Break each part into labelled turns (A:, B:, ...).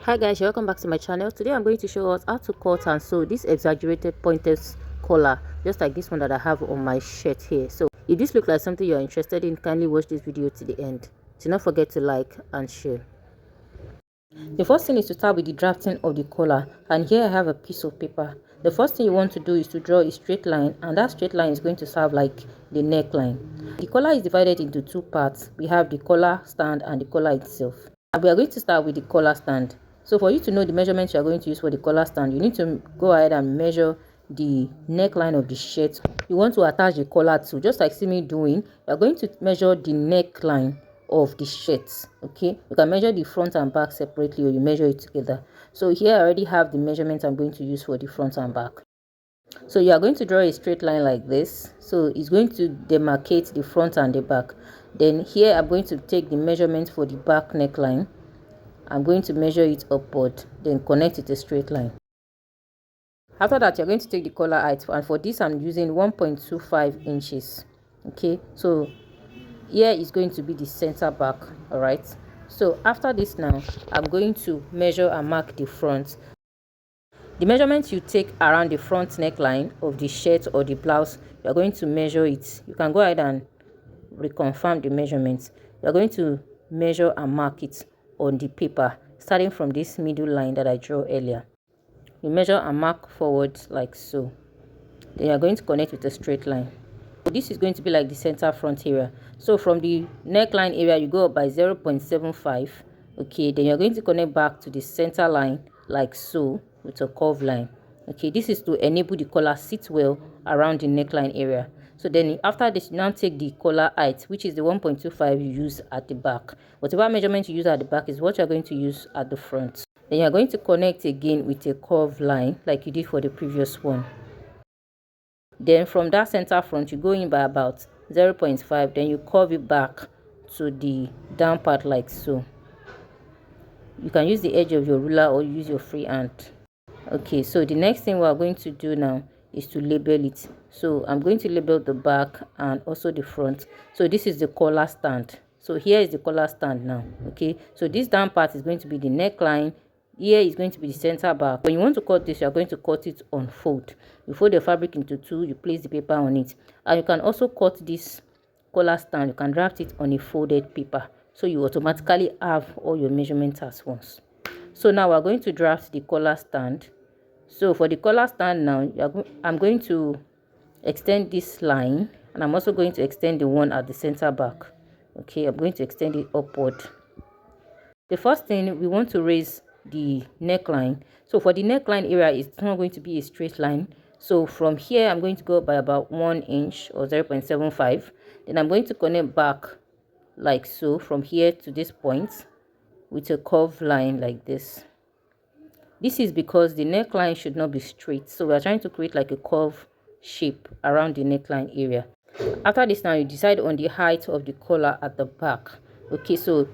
A: Hi guys, welcome back to my channel. Today I'm going to show us how to cut and sew this exaggerated pointed collar, just like this one that I have on my shirt here. So if this looks like something you're interested in, kindly watch this video to the end. Do not forget to like and share. The first thing is to start with the drafting of the collar, and here I have a piece of paper. The first thing you want to do is to draw a straight line, and that straight line is going to serve like the neckline. The collar is divided into two parts. We have the collar stand and the collar itself. And we are going to start with the collar stand. So for you to know the measurements you are going to use for the collar stand, you need to go ahead and measure the neckline of the shirt you want to attach the collar to. Just like see me doing, you are going to measure the neckline of the shirt. Okay, you can measure the front and back separately, or you measure it together. So here I already have the measurement I'm going to use for the front and back. So you are going to draw a straight line like this. So it's going to demarcate the front and the back. Then here I'm going to take the measurement for the back neckline. I'm going to measure it upward, then connect it a straight line. After that, you're going to take the collar height, and for this I'm using 1.25 inches. Okay, so here is going to be the center back. All right, so after this now I'm going to measure and mark the front. The measurement you take around the front neckline of the shirt or the blouse, you're going to measure it. You can go ahead and reconfirm the measurements. You're going to measure and mark it on the paper, starting from this middle line that I drew earlier. You measure and mark forward like so. Then you're going to connect with a straight line. So this is going to be like the center front area. So from the neckline area, you go up by 0.75. Okay, then you're going to connect back to the center line like so with a curved line. Okay, this is to enable the collar sit well around the neckline area. So then after this, you now take the collar height, which is the 1.25 you use at the back. Whatever measurement you use at the back is what you're going to use at the front. Then you're going to connect again with a curved line like you did for the previous one. Then from that center front, you go in by about 0.5, then you curve it back to the down part like so. You can use the edge of your ruler or use your free hand. Okay, so the next thing we are going to do now is to label it. So I'm going to label the back and also the front. So this is the collar stand. So here is the collar stand now. Okay, so this down part is going to be the neckline. Here is going to be the center back. When you want to cut this, you are going to cut it on fold. You fold the fabric into two, you place the paper on it, and you can also cut this collar stand. You can draft it on a folded paper, so you automatically have all your measurements at once. So now we're going to draft the collar stand. So for the collar stand now, I'm going to extend this line, and I'm also going to extend the one at the center back. Okay, I'm going to extend it upward. The first thing, we want to raise the neckline. So for the neckline area, it's not going to be a straight line. So from here, I'm going to go by about 1 inch or 0.75. Then I'm going to connect back like so from here to this point with a curved line like this. This is because the neckline should not be straight, so we are trying to create like a curve shape around the neckline area. After this now, you decide on the height of the collar at the back. Okay, so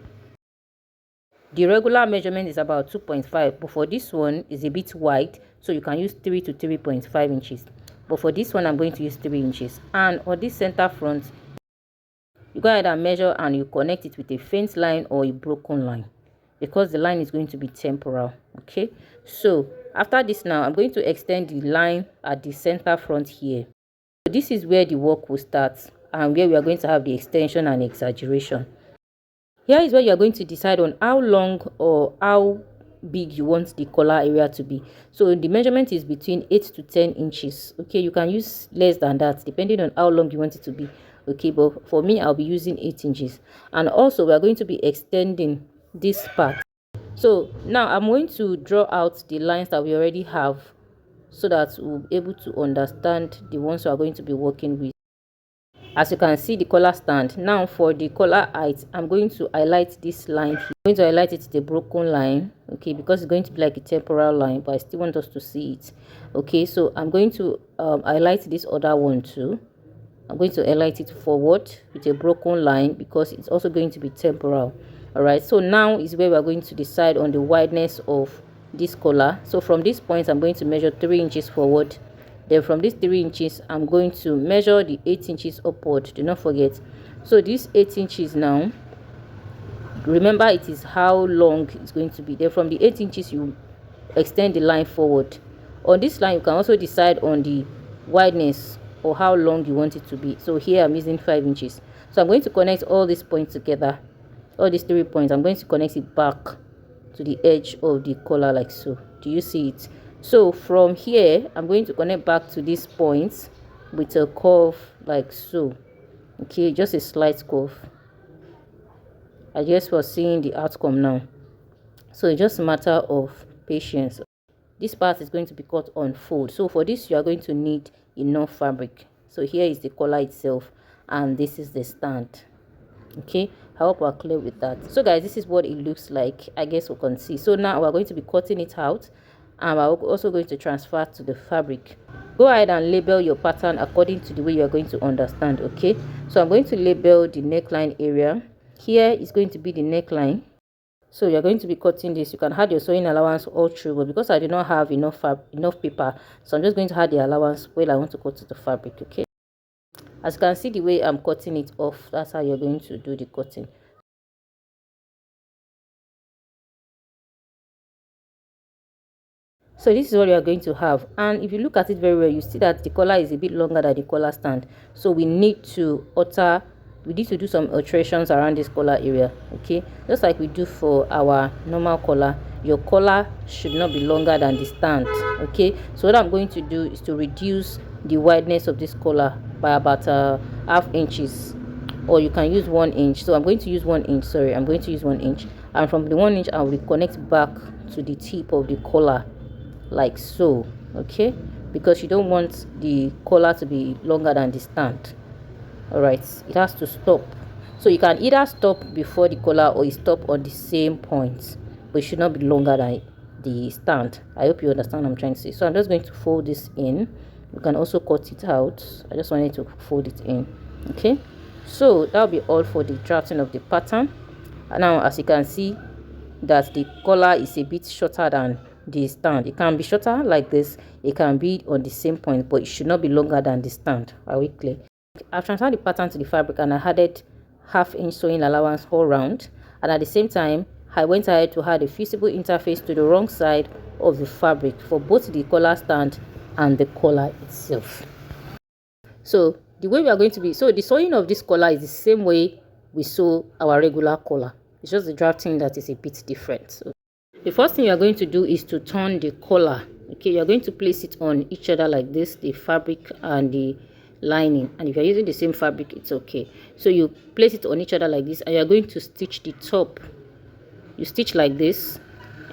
A: the regular measurement is about 2.5, but for this one is a bit wide, so you can use 3 to 3.5 inches. But for this one, I'm going to use 3 inches. And on this center front, you go ahead and measure and you connect it with a faint line or a broken line, because the line is going to be temporal. Okay, so after this now, I'm going to extend the line at the center front here. So this is where the work will start and where we are going to have the extension and exaggeration. Here is where you are going to decide on how long or how big you want the collar area to be. So the measurement is between 8 to 10 inches. Okay, you can use less than that depending on how long you want it to be. Okay, but for me, I'll be using 8 inches. And also, we are going to be extending this part. So now I'm going to draw out the lines that we already have, so that we'll be able to understand the ones we are going to be working with. As you can see, the collar stand. Now for the collar height, I'm going to highlight this line here. I'm going to highlight it the broken line, okay, because it's going to be like a temporal line, but I still want us to see it. Okay, so I'm going to highlight this other one too. I'm going to highlight it forward with a broken line because it's also going to be temporal. All right, so now is where we're going to decide on the wideness of this collar. So from this point, I'm going to measure 3 inches forward. Then from this 3 inches, I'm going to measure the 8 inches upward. Do not forget. So this 8 inches now, remember it is how long it's going to be. Then from the 8 inches you extend the line forward. On this line you can also decide on the wideness or how long you want it to be. So here I'm using 5 inches. So I'm going to connect all these points together, all these 3 points. I'm going to connect it back to the edge of the collar like so. Do you see it? So from here I'm going to connect back to these points with a curve like so. Okay, just a slight curve. I guess we're seeing the outcome now. So it's just a matter of patience. This part is going to be cut on fold. So for this you are going to need enough fabric. So here is the collar itself and this is the stand. Okay, I hope we're clear with that. So guys, this is what it looks like. I guess we can see. So now we're going to be cutting it out and we're also going to transfer to the fabric. Go ahead and label your pattern according to the way you are going to understand. Okay, so I'm going to label the neckline area. Here is going to be the neckline. So you're going to be cutting this. You can add your sewing allowance all through, but because I do not have enough paper, so I'm just going to add the allowance where I want to cut to the fabric. Okay, as you can see the way I'm cutting it off, that's how you're going to do the cutting. So this is what you are going to have, and if you look at it very well, you see that the collar is a bit longer than the collar stand. So we need to do some alterations around this collar area. Okay, just like we do for our normal collar, your collar should not be longer than the stand. Okay, so what I'm going to do is to reduce the wideness of this collar by about half inches, or you can use 1 inch. So I'm going to use 1 inch. Sorry, I'm going to use 1 inch, and from the 1 inch I will connect back to the tip of the collar like so. Okay, because you don't want the collar to be longer than the stand. All right, it has to stop. So you can either stop before the collar or you stop on the same point, but it should not be longer than the stand. I hope you understand what I'm trying to say. So I'm just going to fold this in. You can also cut it out. I just wanted to fold it in. Okay, so that'll be all for the drafting of the pattern. And now as you can see that the collar is a bit shorter than the stand. It can be shorter like this, it can be on the same point, but it should not be longer than the stand. Are we clear? I've transferred the pattern to the fabric and I added half-inch sewing allowance all round, and at the same time I went ahead to add a fusible interface to the wrong side of the fabric for both the collar stand and the collar itself. So the way we are going to be, so the sewing of this collar is the same way we sew our regular collar. It's just the drafting that is a bit different. So the first thing you are going to do is to turn the collar. Okay, you are going to place it on each other like this, the fabric and the lining. And if you're using the same fabric, it's okay. So you place it on each other like this, and you're going to stitch the top. You stitch like this,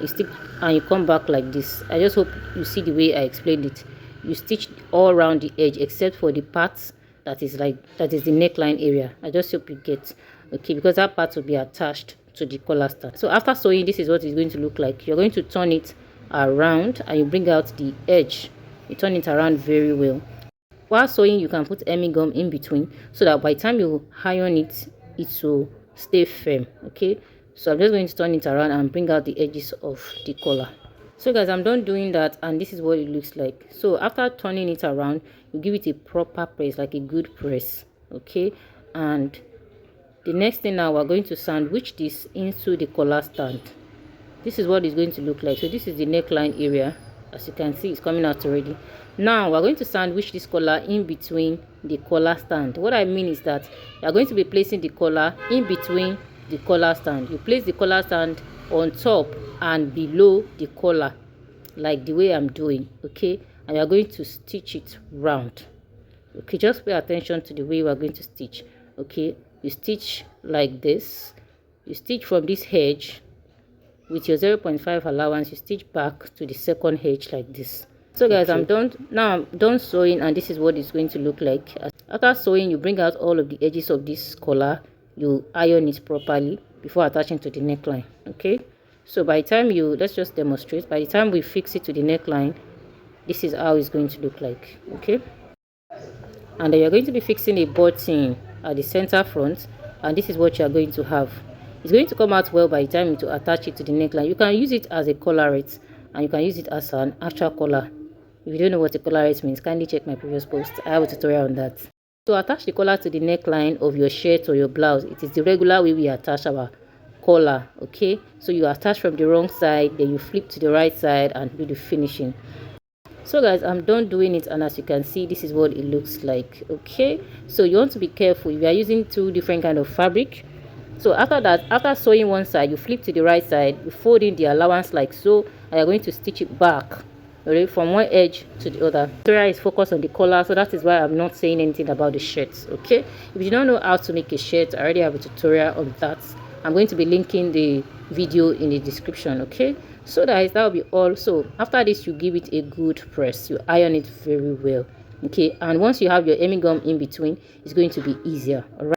A: you stitch, and you come back like this. I just hope you see the way I explained it. You stitch all around the edge except for the parts that is the neckline area. I just hope you get okay, because that part will be attached to the collar stand. So after sewing, this is what it's going to look like. You're going to turn it around and you bring out the edge. You turn it around very well. While sewing, you can put hemming gum in between so that by the time you iron it, it will stay firm. Okay, so I'm just going to turn it around and bring out the edges of the collar. So guys, I'm done doing that, and this is what it looks like. So after turning it around, you give it a proper press, like a good press. Okay, and the next thing now, we're going to sandwich this into the collar stand. This is what it's going to look like. So this is the neckline area. As you can see, it's coming out already. Now we're going to sandwich this collar in between the collar stand. What I mean is that you're going to be placing the collar in between the collar stand. You place the collar stand on top and below the collar, like the way I'm doing. Okay, and you're going to stitch it round. Okay, just pay attention to the way we're going to stitch. Okay, you stitch like this. You stitch from this edge with your 0.5 allowance. You stitch back to the second edge like this. So guys, okay, I'm done now. I'm done sewing, and this is what it's going to look like. After sewing, you bring out all of the edges of this collar. You iron it properly before attaching to the neckline. Okay, so by the time let's just demonstrate. By the time we fix it to the neckline, this is how it's going to look like. Okay, and then you're going to be fixing a button at the center front, and this is what you are going to have. It's going to come out well by the time you attach it to the neckline. You can use it as a collarette, and you can use it as an actual collar. If you don't know what a collarette means, kindly check my previous post. I have a tutorial on that. To attach the collar to the neckline of your shirt or your blouse, it is the regular way we attach our collar. Okay, so you attach from the wrong side, then you flip to the right side and do the finishing. So guys, I'm done doing it, and as you can see, this is what it looks like. Okay, so you want to be careful if you are using two different kind of fabric. So after that, after sewing one side, you flip to the right side, you fold in the allowance like so, and you're going to stitch it back, okay, from one edge to the other. Tutorial is focused on the collar, so that is why I'm not saying anything about the shirts. Okay, if you don't know how to make a shirt, I already have a tutorial on that. I'm going to be linking the video in the description. Okay, so that will be all. So after this, you give it a good press, you iron it very well. Okay, and once you have your hemming gum in between, it's going to be easier. All right.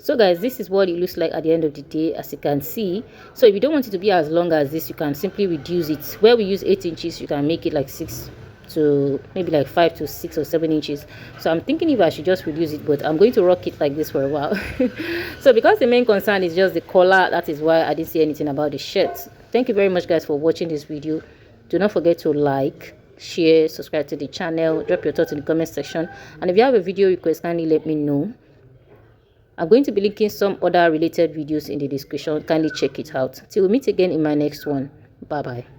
A: So guys, this is what it looks like at the end of the day, as you can see. So if you don't want it to be as long as this, you can simply reduce it. Where we use 8 inches, you can make it like 6 to maybe like 5 to 6 or 7 inches. So I'm thinking if I should just reduce it, but I'm going to rock it like this for a while. So because the main concern is just the collar, that is why I didn't say anything about the shirt. Thank you very much guys for watching this video. Do not forget to like, share, subscribe to the channel, drop your thoughts in the comment section, and if you have a video request, kindly let me know. I'm going to be linking some other related videos in the description. Kindly check it out. Till we meet again in my next one. Bye bye.